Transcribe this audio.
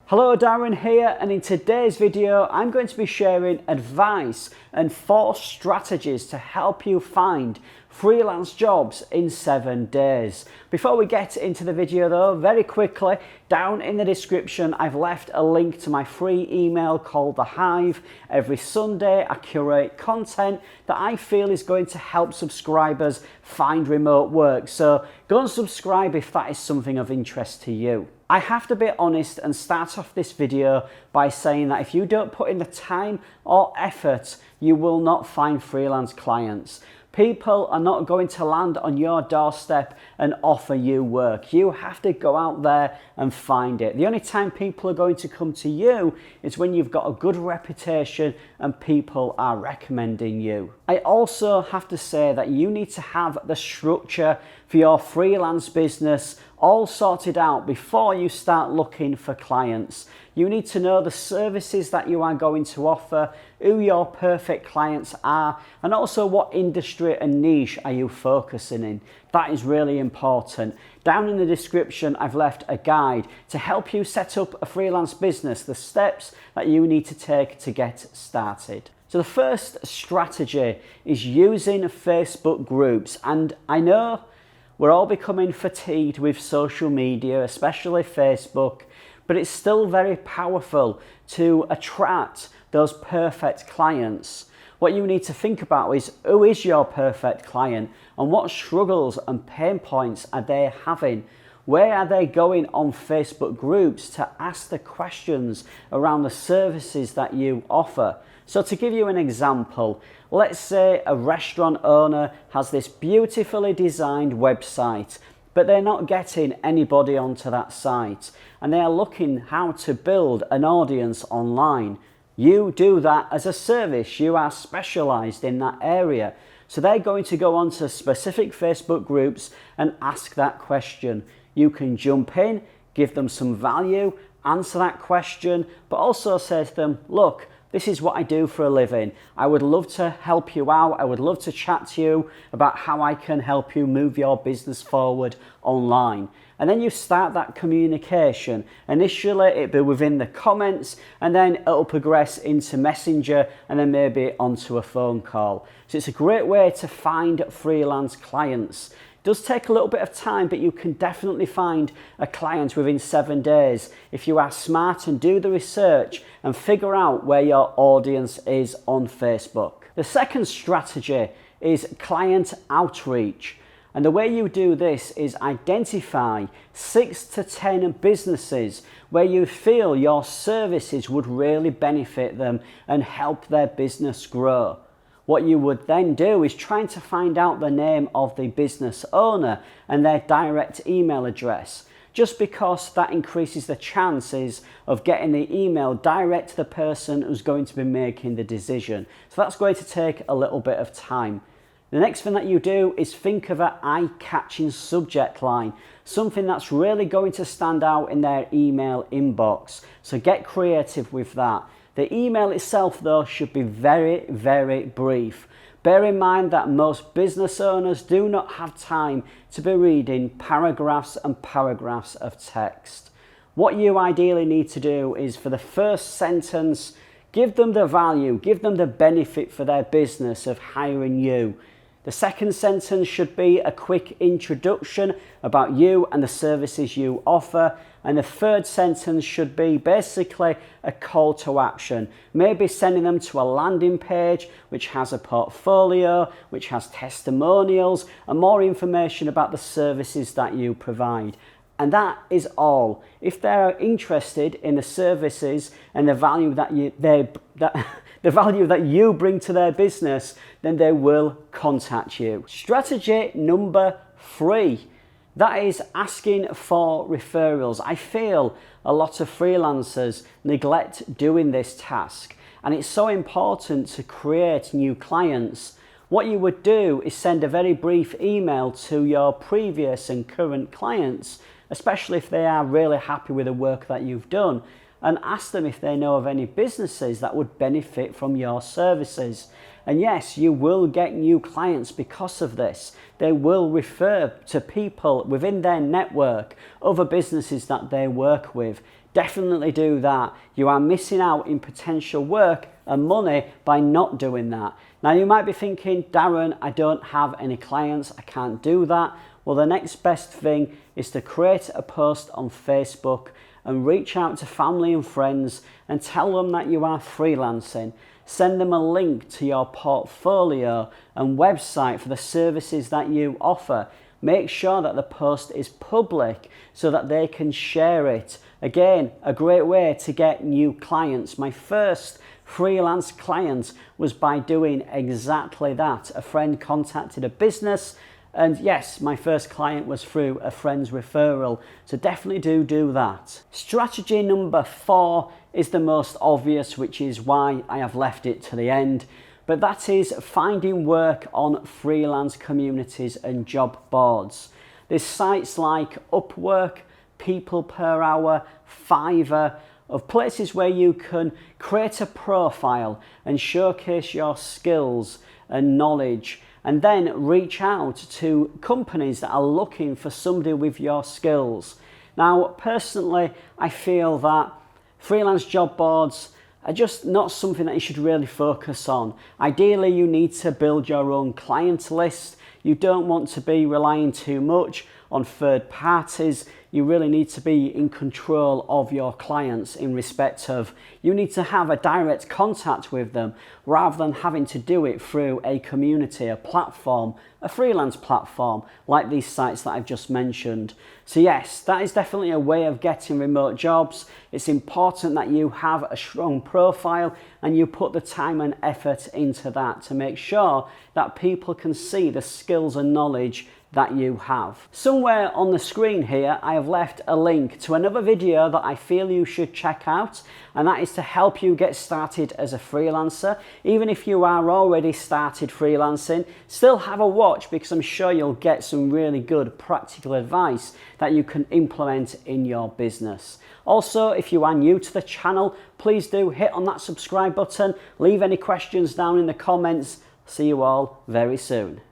Hello, Darren here, and in today's video I'm going to be sharing advice and 4 strategies to help you find freelance jobs in 7 days. Before we get into the video though, very quickly, down in the description I've left a link to my free email called The Hive. Every Sunday I curate content that I feel is going to help subscribers find remote work, so go and subscribe if that is something of interest to you. I have to be honest and start off this video by saying that if you don't put in the time or effort, you will not find freelance clients. People are not going to land on your doorstep and offer you work. You have to go out there and find it. The only time people are going to come to you is when you've got a good reputation and people are recommending you. I also have to say that you need to have the structure for your freelance business all sorted out before you start looking for clients. You need to know the services that you are going to offer, who your perfect clients are, and also what industry and niche are you focusing in. That is really important. Down in the description, I've left a guide to help you set up a freelance business, the steps that you need to take to get started. So the first strategy is using Facebook groups, and I know we're all becoming fatigued with social media, especially Facebook, but it's still very powerful to attract those perfect clients. What you need to think about is who is your perfect client and what struggles and pain points are they having? Where are they going on Facebook groups to ask the questions around the services that you offer? So to give you an example, let's say a restaurant owner has this beautifully designed website, but they're not getting anybody onto that site and they are looking how to build an audience online. You do that as a service, you are specialized in that area. So they're going to go onto specific Facebook groups and ask that question. You can jump in, give them some value, answer that question, but also say to them, look, this is what I do for a living. I would love to help you out. I would love to chat to you about how I can help you move your business forward online. And then you start that communication. Initially, it'll be within the comments, and then it'll progress into Messenger, and then maybe onto a phone call. So it's a great way to find freelance clients. It does take a little bit of time, but you can definitely find a client within 7 days if you are smart and do the research and figure out where your audience is on Facebook. The second strategy is client outreach. And the way you do this is identify 6 to 10 businesses where you feel your services would really benefit them and help their business grow. What you would then do is trying to find out the name of the business owner and their direct email address, just because that increases the chances of getting the email direct to the person who's going to be making the decision. So that's going to take a little bit of time. The next thing that you do is think of an eye-catching subject line, something that's really going to stand out in their email inbox. So get creative with that. The email itself though should be very, very brief. Bear in mind that most business owners do not have time to be reading paragraphs and paragraphs of text. What you ideally need to do is for the first sentence, give them the value, give them the benefit for their business of hiring you. The second sentence should be a quick introduction about you and the services you offer. And the third sentence should be basically a call to action. Maybe sending them to a landing page which has a portfolio, which has testimonials and more information about the services that you provide. And that is all. If they're interested in the services and the value that the value that you bring to their business, then they will contact you. Strategy number 3. That is asking for referrals. I feel a lot of freelancers neglect doing this task, and it's so important to create new clients. What you would do is send a very brief email to your previous and current clients, especially if they are really happy with the work that you've done, and ask them if they know of any businesses that would benefit from your services. And yes, you will get new clients because of this. They will refer to people within their network, other businesses that they work with. Definitely do that. You are missing out in potential work and money by not doing that. Now you might be thinking, Darren, I don't have any clients, I can't do that. Well, the next best thing is to create a post on Facebook and reach out to family and friends and tell them that you are freelancing. Send them a link to your portfolio and website for the services that you offer. Make sure that the post is public so that they can share it. Again, a great way to get new clients. My first freelance client was by doing exactly that. A friend contacted a business, and yes, my first client was through a friend's referral. So definitely do that. Strategy number 4 is the most obvious, which is why I have left it to the end. But that is finding work on freelance communities and job boards. There's sites like Upwork, People Per Hour, Fiverr, of places where you can create a profile and showcase your skills and knowledge, and then reach out to companies that are looking for somebody with your skills. Now, personally, I feel that freelance job boards are just not something that you should really focus on. Ideally, you need to build your own client list. You don't want to be relying too much on third parties. You really need to be in control of your clients in respect of you need to have a direct contact with them rather than having to do it through a community, a platform, a freelance platform like these sites that I've just mentioned. So yes, that is definitely a way of getting remote jobs. It's important that you have a strong profile and you put the time and effort into that to make sure that people can see the skills and knowledge that you have. Somewhere on the screen here, I have left a link to another video that I feel you should check out, and that is to help you get started as a freelancer. Even if you are already started freelancing, still have a watch because I'm sure you'll get some really good practical advice that you can implement in your business. Also, if you are new to the channel, please do hit on that subscribe button, leave any questions down in the comments. See you all very soon.